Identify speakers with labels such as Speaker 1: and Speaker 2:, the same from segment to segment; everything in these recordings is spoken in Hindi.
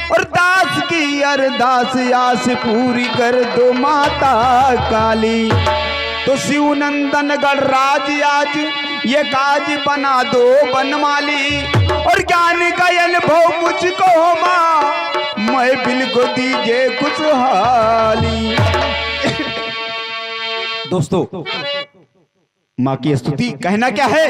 Speaker 1: और दास की अरदास आस पूरी कर दो माता काली। तो शिव नंदन गणराज आज ये काज बना दो बनमाली। और ज्ञान का अनुभव मुझको माँ मैं बिल को दीजिए खुशहाली। दोस्तों माँ की स्तुति कहना क्या है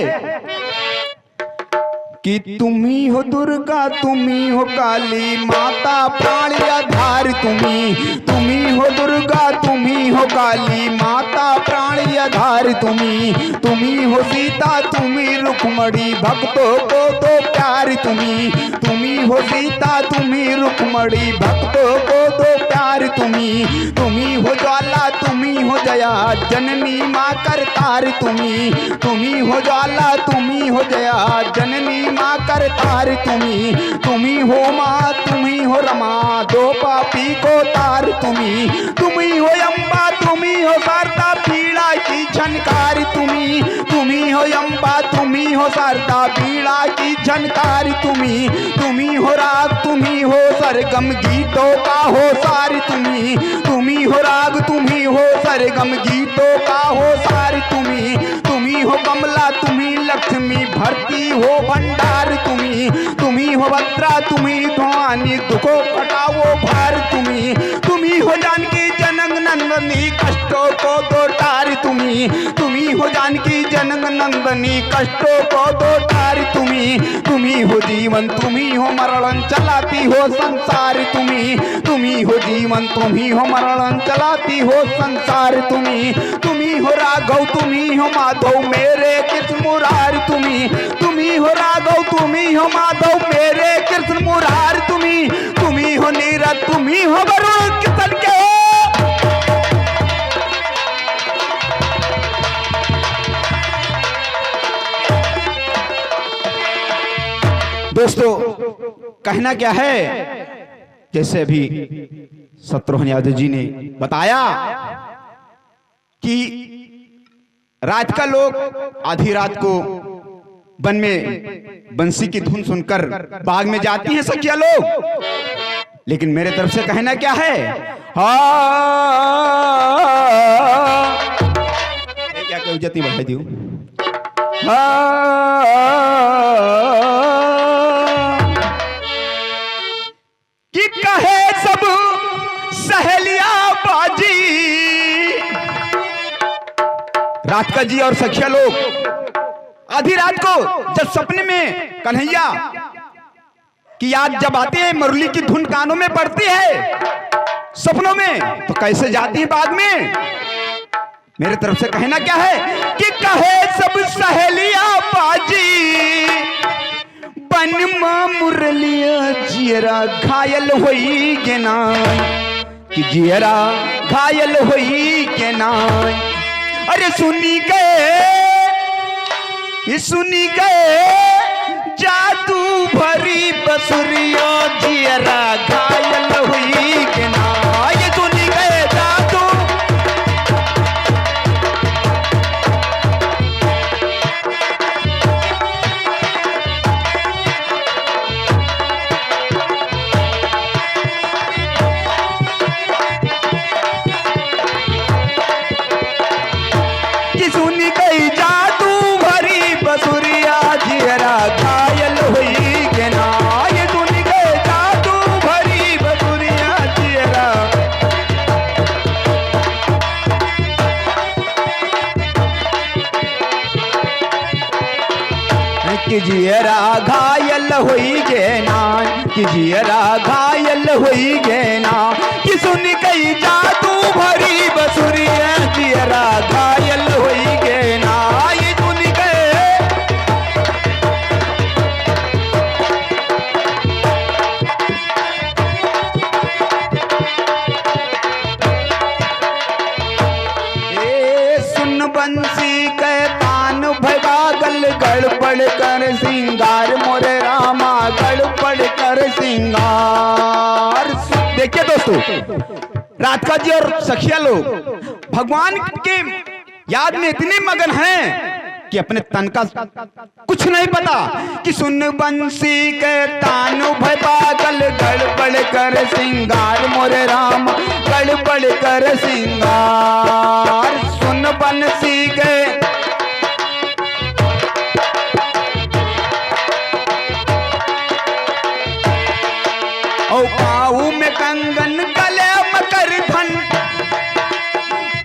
Speaker 1: कि तुम ही हो दुर्गा तुम ही हो काली माता प्राण आधार तुम ही हो दुर्गा तुम ही हो काली माता प्राण आधार तुम ही हो सीता तुम ही रुक्मणी भक्तों को दो प्यार तुम ही हो सीता तुम ही रुक्मणी भक्तों को दो प्यार तुम ही हो ज्वाला तुम ही हो जया जननी माँ करतार तुम ही हो ज्वाला तुम ही हो जया जननी माँ करतार तुम ही हो माँ तुम ही हो रमा दो पापी को तार तुम ही हो अम्बा तुम ही हो शारदा पीड़ा की झनकार तुम ही हो अम्बा तुम ही हो शारदा पीड़ा की झनकार तुम ही हो राग तुम ही हो सरगम गीतों का हो सार तुम ही हो राग तुम ही हो सरगम गीतों का हो सार तुम ही हो कमला तुम ही लक्ष्मी भरती हो भंडार तुम ही हो भद्रा तुम ही भवानी दुखों कटाओ भार तुम ही हो जानकी जनक नंदनी कष्टों को दो टार तुम ही हो जानकी जनक नंदनी कष्टों को दो टार तुम ही हो जीवन तुम ही हो मरण चलाती हो संसार तुम ही हो जीवन तुम ही हो मरण चलाती हो संसार तुम ही हो राघव तुम ही हो माधव मेरे कृष्ण मुरार तुम ही हो राघव तुम ही हो माधव मेरे कृष्ण मुरार तुम ही हो नीरज तुम ही हो वरुण किशन के हो। दोस्तों कहना क्या है जैसे अभी शत्रुघ्न यादव जी ने बताया कि रात का लोग आधी रात को वन में बंसी की धुन सुनकर बाग में जाती हैं सखिया लोग, लेकिन मेरे तरफ से कहना क्या है क्या कोई इज्जत नहीं बढ़ाई दी कि कहे सब सहेलिया बाजी। रात का जी और सखिया लोग आधी रात को जब सपने में कन्हैया की याद जब आती है, मुरली की धुन कानों में पड़ती है सपनों में, तो कैसे जाती है बाग में। मेरे तरफ से कहना क्या है कि कहे सब सहेलिया बाजी बन मां मुरलिया जियरा घायल होई के ना कि जियरा घायल होई के ना। अरे सुनी गए जादू भरी बसुरिया जियरा घायल हुई के ना। ये सुनी गए जादू कि सुनी गई जादू भरी बसुरिया जियरा घायल हुई के ना। ये सुनी गए जादू भरी बसुरिया जियरा कि जियरा घायल हुई गे ना कि जियरा घायल हुई गे ना। कि सुन गई जादू भरी बसुरिया जियरा घायल हुई गे ना। ये सुन गए सुन बंसी के तान भगागल गड़बड़ कर सिंगार मोरे रामा गड़बड़ कर सिंगार। देखिए दोस्तों रात का जी और सखिया लोग भगवान के याद में इतने मगन हैं कि अपने तन का कुछ नहीं पता। कि सुन बंसी के तान भय पागल गड़बड़ कर सिंगार मोरे राम, गड़बड़ कर सिंगार। सुन बंसी के ओ पाऊ में कंगन गले मकर धन,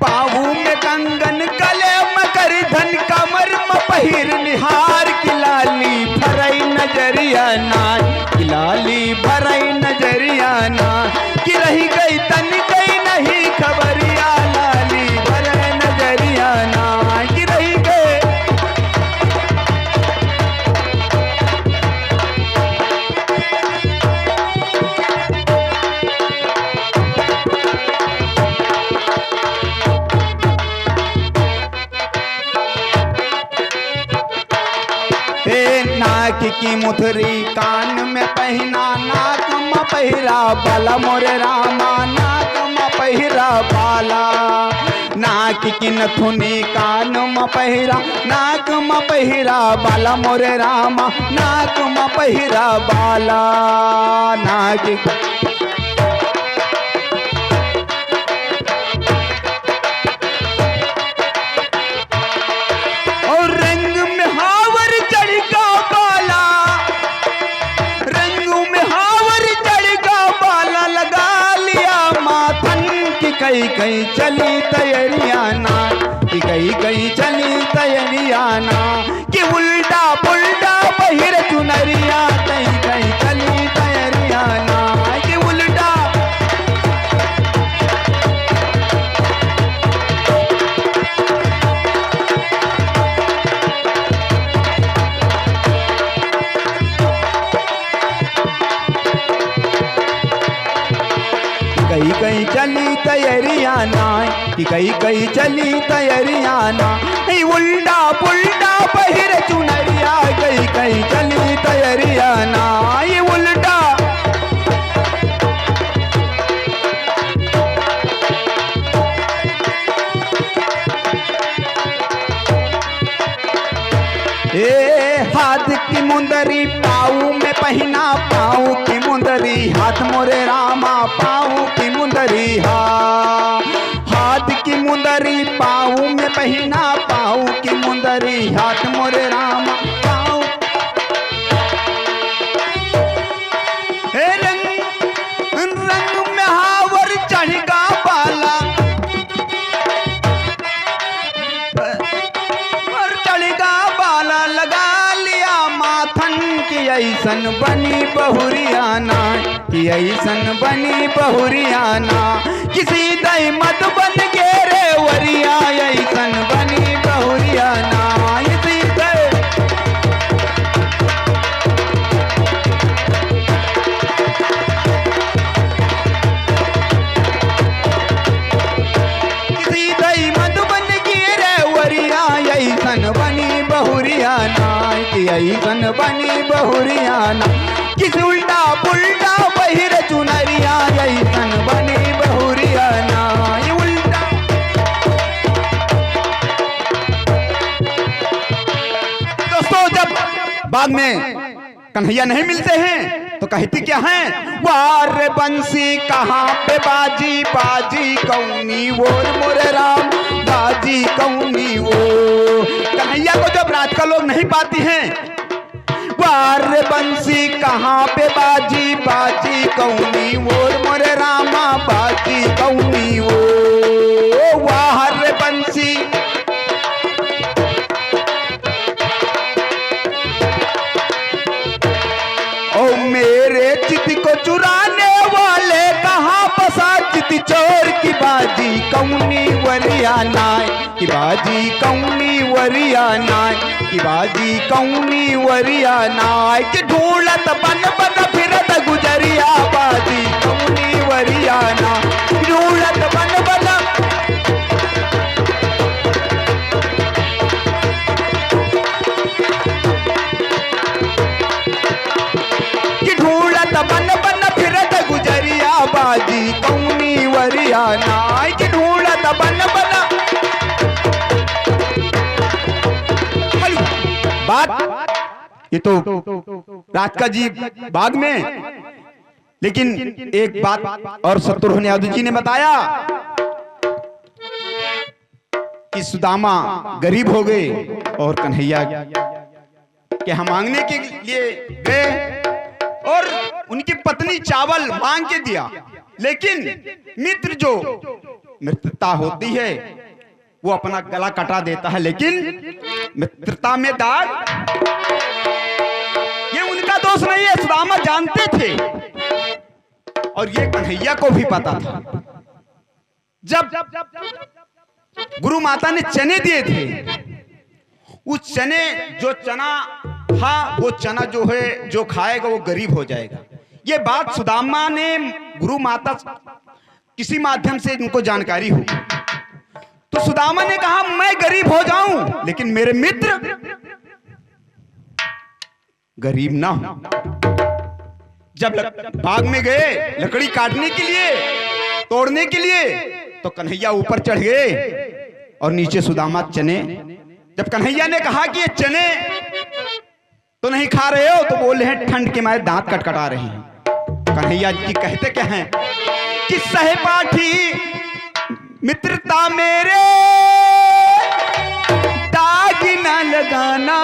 Speaker 1: पाऊ में कंगन गले मकर धन, कमर में पहिर निहार की लाली भरई नजरिया ना, की लाली भरई नजरिया ना, कि रही गई तन गई नहीं खबरिया, लाली भरई नजरिया ना, कि रही गई। नाक की मुथरी कान में पहना, नाक में पहिरा बाला मोरे रामा, नाक में पहिरा बाला। नाक की नथुनी कान में पहिरा, नाक में पहिरा बाला मोरे रामा, नाक में पहिरा बाला। नाक कई कई चली तैयारियां ना, कि कई कई चली तैयारियां ना, कि उल्टा पुल्टा पहिर चुनरिया, कई कई चली तैयारियां ना, कि उल्टा। कई कई चली तैयारियां ना, कि कई कई चली तैयारियां ना, उल्टा पुल्टा पहिर चुनरिया, कई कई चली तैयारियां ना, ये उल्टा। हाथ की मुंदरी पाऊ में पहना, पाऊ की मुंदरी हाथ मोरे रामा, पाऊ की मुंदरी हाथ की मुंदरी पाऊ में पहना, पाऊ की मुंदरी हाथ मोरे रामा, पाऊ। रंग रंग में हावर चढ़गा बाला, और चढ़गा बाला लगा लिया माथन, की ऐसन बनी बहुरियाना, कि ऐसन बनी बहुरियाना, किसी दई मत बन के रे वरिया, ऐसन बनी बहुरियाना, इसी दई। किसी दई मत बन के रे वरिया, ऐसन बनी बहुरियाना, कि ऐसन बनी बहुरियाना, किस उल्टा पुल्टा पहिर चुनरिया, ऐसन बनी बहुरियाना, ये उल्टा। दोस्तों जब बाग में कन्हैया नहीं मिलते हैं तो कहती क्या है, वार बंसी कहाँ पे बाजी, बाजी कौनी वो मोरे राम, बाजी कौनी वो। कन्हैया को जब रात का लोग नहीं पाती हैं, वार बंसी कहाँ पे बाजी, बाजी कौनी वो मोरे रामा, बाजी कौनी वो। वार बंसी ओ मेरे चित को चुराने वाले कहाँ बसा, चित चोर की बाजी कौनी वरियाना, की बाजी कौनी वरियाना, की बाजी कौनी वरियाना, कि ढूंढत बन बन फिरत गुजरिया, बाजी कौनी वरियाना, ढूंढत बन बन। कि ढूंढत बन बन फिरत गुजरिया, बाजी कौनी वरियाना, कि ढूंढत बन बन। बात ये तो रात का जी बाग में लेकिन एक बात और शत्रुघ्न यादव जी ने बताया कि सुदामा गरीब हो गए और कन्हैया के हम मांगने के लिए गए और उनकी पत्नी चावल मांग के दिया, लेकिन मित्र जो मित्रता होती है वो अपना गला कटा देता है, लेकिन मित्रता में दाग ये उनका दोष नहीं है, सुदामा जानते थे और ये कन्हैया को भी पता था। जब गुरु माता ने चने दिए थे, उस चने जो चना था वो चना जो है जो खाएगा वो गरीब हो जाएगा। ये बात सुदामा ने गुरु माता किसी माध्यम से उनको जानकारी हुई, तो सुदामा ने कहा मैं गरीब हो जाऊं लेकिन मेरे मित्र गरीब ना हो। जब बाग में गए लकड़ी काटने के लिए, तोड़ने के लिए, तो कन्हैया ऊपर चढ़ गए और नीचे सुदामा चने। जब कन्हैया ने कहा कि ये चने तो नहीं खा रहे हो, तो बोले हैं ठंड के मारे दांत कटकटा रहे हैं। कन्हैया जी कहते क्या हैं कि सहपाठी मित्रता मेरे दाग न लगाना।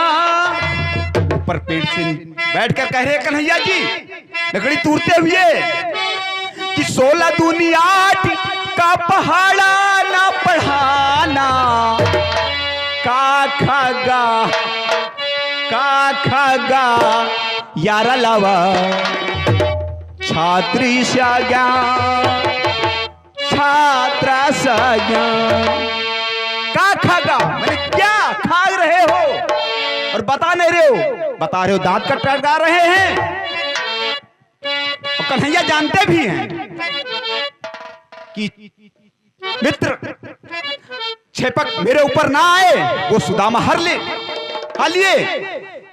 Speaker 1: ऊपर पेड़ से बैठकर कह रहे कन्हैया जी लकड़ी तोड़ते हुए कि 16 दूनी 8 का पहाड़ा ना पढ़ाना, का खागा यारा लावा छात्री ज्ञान, छात्रा ज्ञान। का खागा मैंने क्या खा रहे हो और बता नहीं रहे हो, बता रहे हो दांत कटका रहे हैं। और कन्हैया जानते भी हैं कि मित्र छेपक मेरे ऊपर ना आए, वो सुदामा हर लिए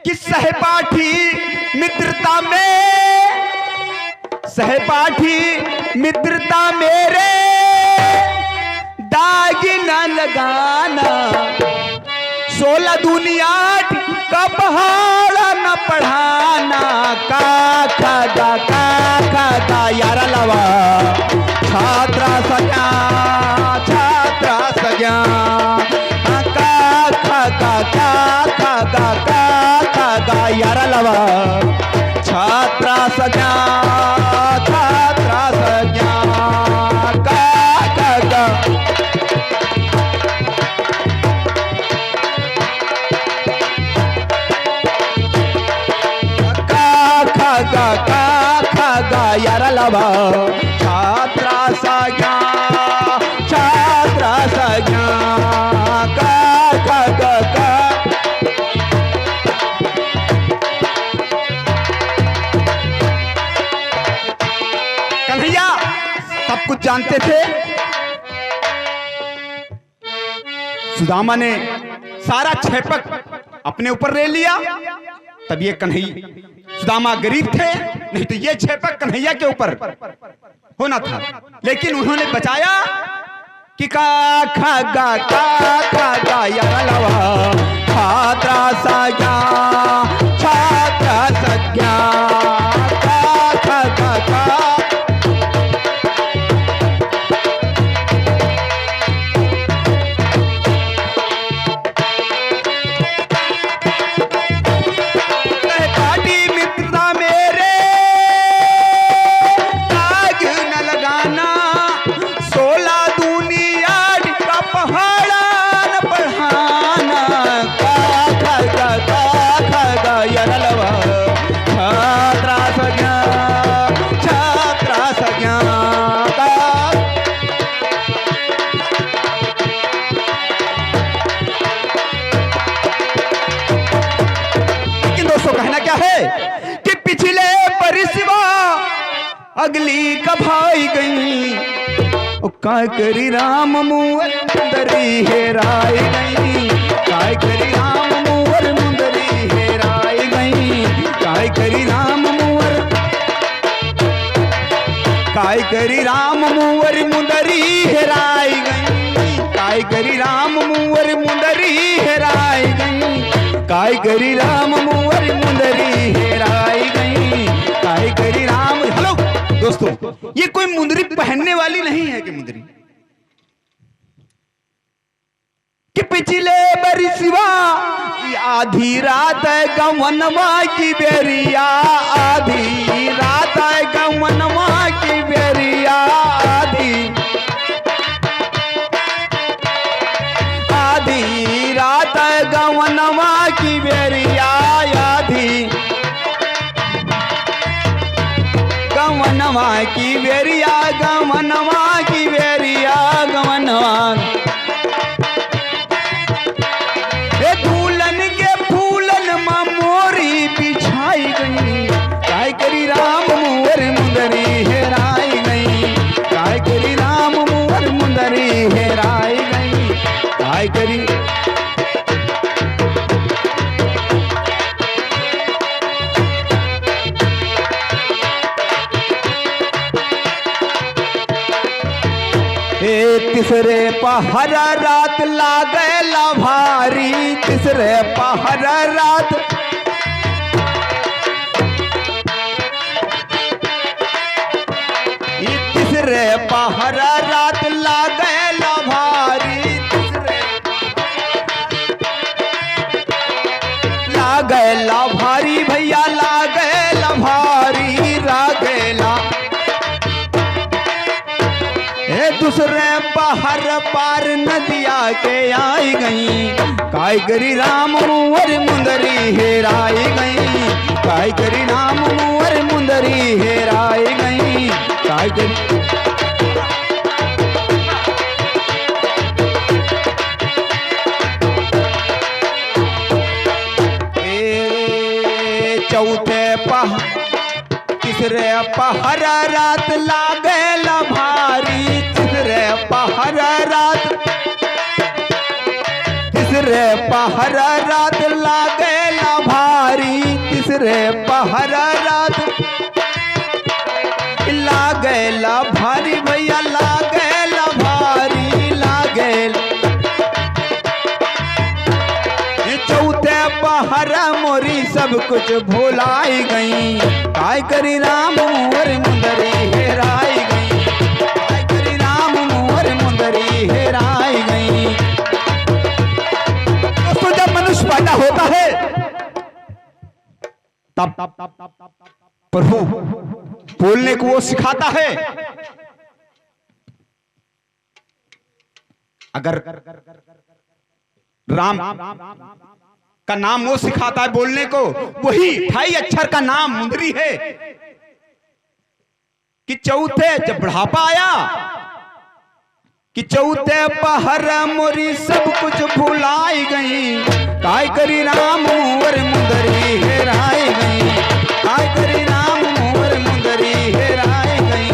Speaker 1: कि सहपाठी मित्रता में, सहपाठी मित्रता मेरे दाग न लगाना, 16 दूनी 8 का पहाड़ा न पढ़ाना, का खागा यारा लावा छात्रा सजा, छात्रा सजा। का यारा लावा छात्रा सजा, छात्रा सजा। का यारा लावा छात्रा सजा, छात्रा सजा। कन्हैया सब कुछ जानते थे। सुदामा ने सारा छेपक अपने ऊपर ले लिया, तब ये कन्हैया, सुदामा गरीब थे, नहीं तो ये छेपक कन्हैया के ऊपर होना था, लेकिन उन्होंने बचाया कि का खागा यारा लावा छात्रा सजा, छात्रा सजा। अगली कभाई गई काय करी राम मुअर मुंदरी हेराई गई, काय करी राम मुअर मुंदरी हेराई गई, काय करी राम मुअर, काय करी राम मुअर मुंदरी हेराई गई, काय करी राम मुअर मुंदरी हेराई गई, काय करी राम मुअर मुंदरी हेराई गई, काय करी राम। हेलो दोस्तों, ये कोई मुंदरी पहनने वाली नहीं है कि मुंदरी कि पिछले बरिसवा आधी रात गवनवा की बेरिया, आधी रात गवनवा की बेरिया, आधी रात गवनवा की बेरिया, आधी गवनवा की बेरिया, गवनवा की बेरिया, गवनवा फूलन के फूलन में मोरी बिछाई गई, काय करी राम मुवर मुंदरी हेराई गई, काय करी राम मुवर मुंदरी हेराई गई, काय करी तीसरे पहरा रात लागेला भारी, तीसरे पहरा रात तीसरे पहरा रात लागेला भारी, तीसरे लागेला भारी भैया, लागेला भारी, लागेला दूसरे पहर पार नदिया के आई गई, काय करी राम मुवर मुंदरी हेराई गई, काय करी राम मुवर मुंदरी हेराई गई, काय करी चौथे तीसरे पहर रात लागेला भारी, तीसरे पहर रात, तीसरे पहर रात लागेला भारी, तीसरे पहर रात लागेला भारी भैया, लागेला भारी, लागेला चौथे पहर मोरी सब कुछ भुलाई गई, काय करी राम मुवर मुंदरी हेराई गई, काय करी राम मुवर मुंदरी हेराई गई। दोस्तों, जब मनुष्य पैदा होता है तब प्रभु बोलने को वो सिखाता है। अगर राम का नाम वो सिखाता है बोलने को, वही 28 अक्षर का नाम मुंदरी है कि चौथे जब बुढ़ापा आया कि चौथे पहर मोरी सब कुछ भुलाई गई, काय करी राम मुवर मुंदरी हेराई गई, काय करी राम मुवर मुंदरी हेराई गई।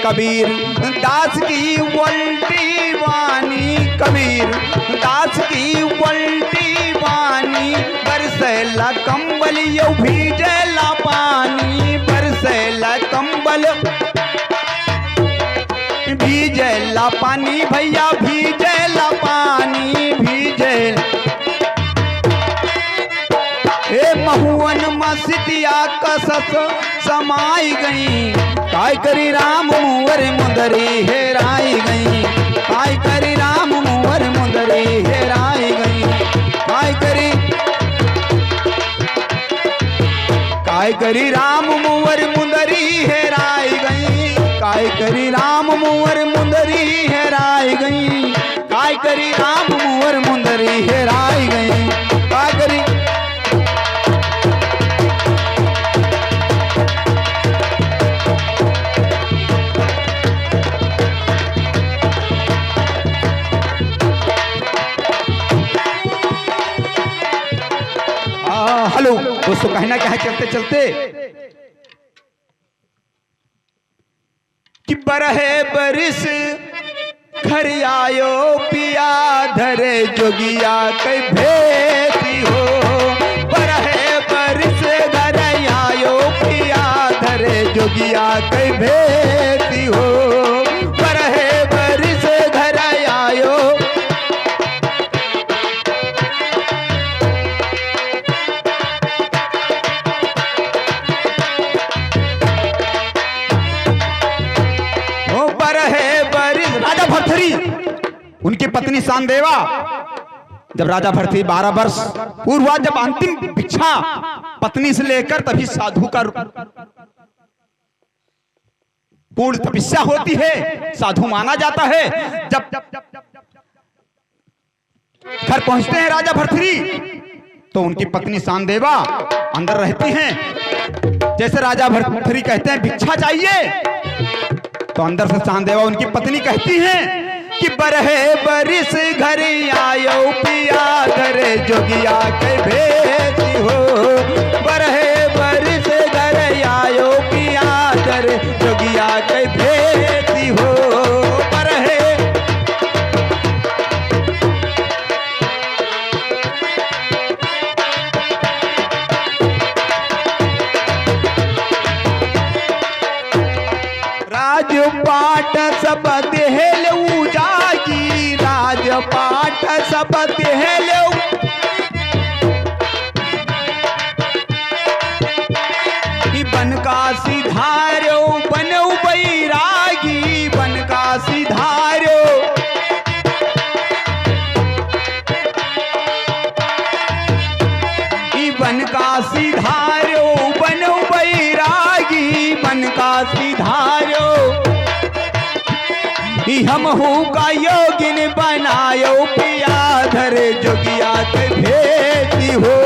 Speaker 1: कबीर दास की वल्टी वानी, कबीर दास की वल्टी वानी, बरसेला कंबल यौ भीजेला पानी, बरसेला कंबल भीजेला पानी भैया, भीजेला पानी, भीजेला महुअन मस्तिया कसस समाई गई, काय करी राम मुवर मुंदरी हेराई गई, काय करी राम मुवर मुंदरी हेराई गई, काय करी राम मुवर मुंदरी हेराई गई, काय करी राम मुवर मुंदरी हेराई गई, काय करी राम मुवर मुंदरी हेराई गई, काय करी हेलो दोस्तों, कहना क्या है चलते चलते कि बरहे बरिस घर आयो पिया, धरे जोगिया कई भेती हो, बरहे बरिस घर आयो पिया, धरे जोगिया कई भेती हो, बरहे बरिस घर आयो पत्नी सांदेवा जब राजा भरथरी 12 वर्ष पूर्व हुआ, जब अंतिम भिक्षा पत्नी से लेकर, तभी साधु का पूर्ण तपस्या होती है, साधु माना जाता है। जब घर पहुंचते हैं राजा भरथरी तो उनकी पत्नी सांदेवा अंदर रहती हैं। जैसे राजा भरथरी कहते हैं भिक्षा चाहिए, तो अंदर से सांदेवा उनकी पत्नी कहती हैं कि बरहे बरिस घर आयो पिया घरे जोगिया के भेती हो, बरहे बरिस घर आयो पिया घरे जोगिया के भेती हो, बरहे। राजपाट सब देहल जागी, राजपाट सब देहल बन का सिधारो बनो बैरागी, बन का सिधारो बन का सिधारो बनो बैरागी, बन का सिधारो हम हूँ का योगिन बनायो पिया धरे जोगिया के भेती हो,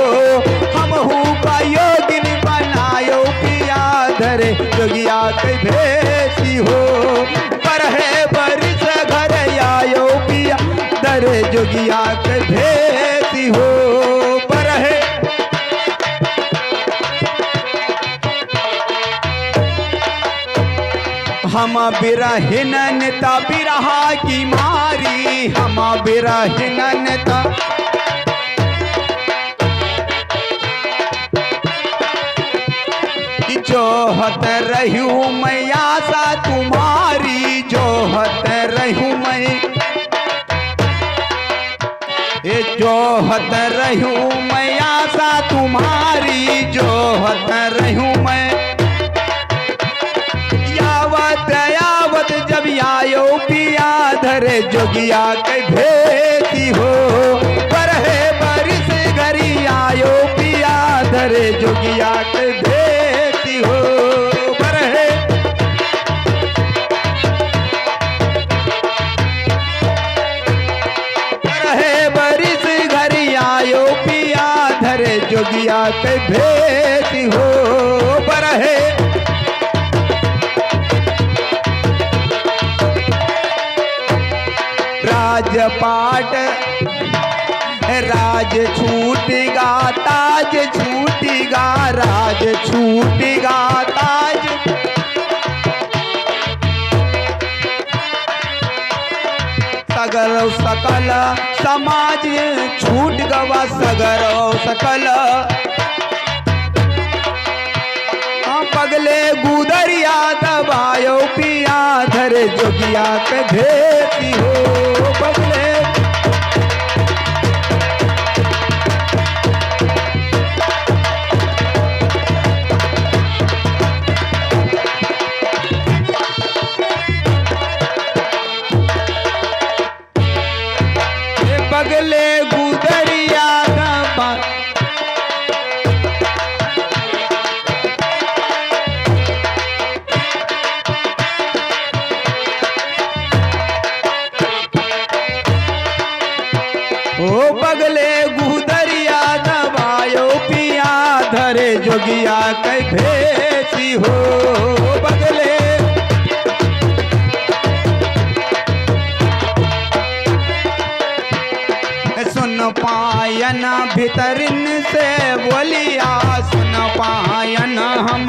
Speaker 1: हम हूँ का योगिन बनायो पिया धरे जोगिया के भेती हो, बरहे बरिस घर आयो पिया धरे जोगिया के भेती हो, बरहे। हम बिरहिनन ता बिरहा की मारी, हम बिरहिनन ता जोहत रहूं मैं आशा तुम्हारी, जोहत रहूं मैं, जोहत रहूं मैं आशा तुम्हारी, जोहत रहूं मैं, जब आयो पिया धरे जोगिया के भेती हो, बरहे बरिस घरी आयो पिया धरे जोगिया के भेती हो, बरहे। बरहे बरिस घरी आयो पिया धरे जोगिया के भेती हो, बरहे। राजपाट राज छूटेगा ताज छूटेगा, राज छूटेगा ताज, सगर सकल समाज छूट गवा, सगर सकल पगले गुदरिया दबायो पिया धरे जोगिया के भेती हो, पगले। पगले गुदरिया दबा, ओ पगले गुदरिया दबायो पिया धरे जोगिया के भेती हो, पगले। सुन पायन भीतरिन से बोलिया, सुन पायन हम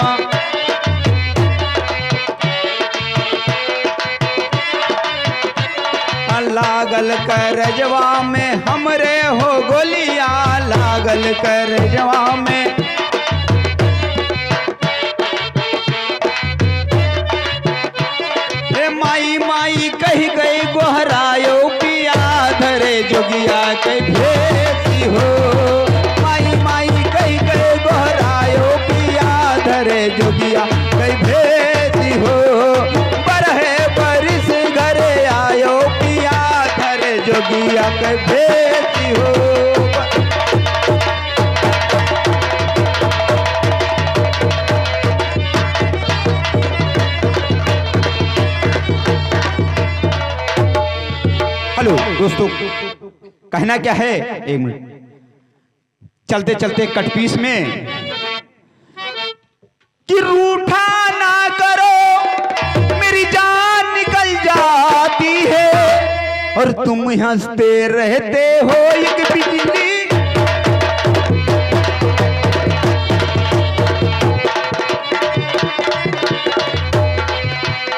Speaker 1: लागल करजवा में हमरे हो गोलिया, लागल करजवा में, माई माई कही गई गोहरायो पिया धरे जोगिया के भेती हो, माई माई कही गई गोहरायो पिया धरे जोगिया के भेती हो, बरहे बरिस घरे आयो पिया धरे जोगिया किया के भेजी हो। हेलो दोस्तों, कहना क्या है, एक मिनट, चलते चलते कटपीस में कि रूठा ना करो मेरी जान निकल जाती है और तुम हंसते रहते हो एक बिजली।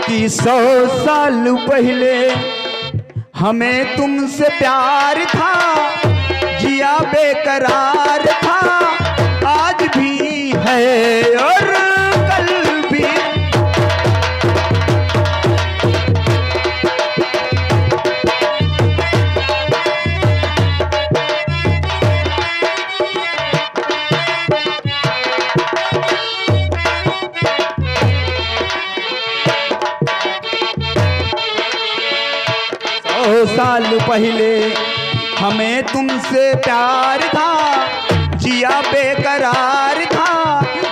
Speaker 1: कि 100 साल पहले हमें तुमसे प्यार था, जिया बेकरार था, आज भी है और कल भी। साल पहले हमें तुमसे प्यार था, जिया बेकरार था,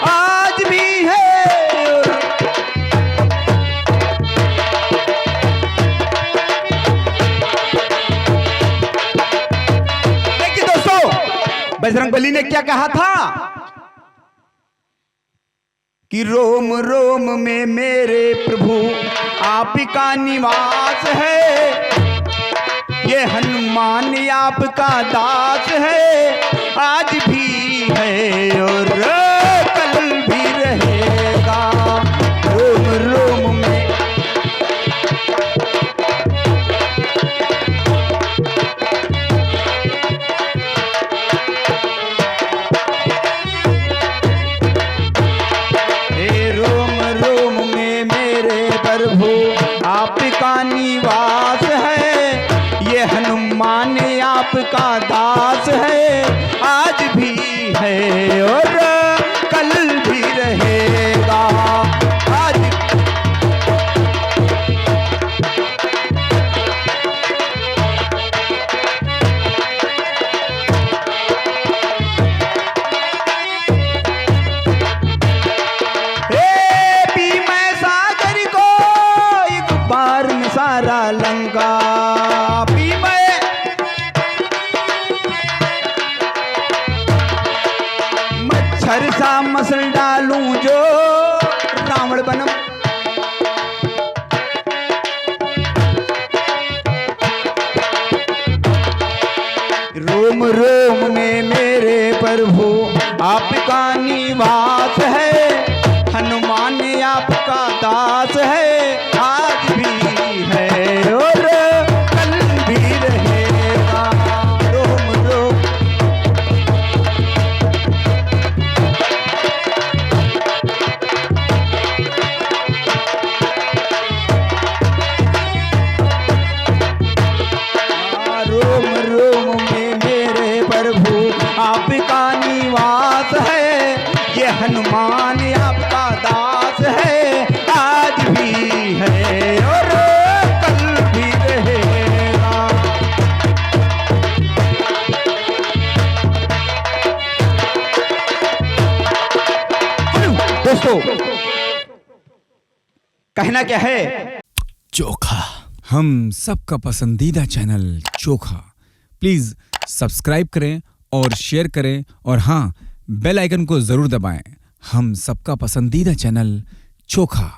Speaker 1: आज भी है। देखिए दोस्तों, बजरंगबली ने क्या कहा था कि रोम रोम में मेरे प्रभु आप का निवास है, ये हनुमान आपका दास है, आज भी है और कल भी रहेगा। रोम रोम में रोम रोम में मेरे प्रभु आपका निवास है, ये हनुमान आपका दास है, आज भी है और कल भी रहेगा। आज पी मैं सागर को एक बार में सारा लंका, मच्छर सा मसल डालूं जो रावण बनम। रोम रोम में मेरे प्रभु आपका निवास है, हनुमान आपका दास है, आज भी है और कल भी रहेगा। रोम रोम आपका निवास है, ये हनुमान आपका दास है, आज भी है और कल भी रहेगा। दोस्तों, कहना क्या है,
Speaker 2: चोखा, हम सबका पसंदीदा चैनल चोखा, प्लीज सब्सक्राइब करें और शेयर करें और हाँ, बेल आइकन को जरूर दबाएं। हम सबका पसंदीदा चैनल चोखा।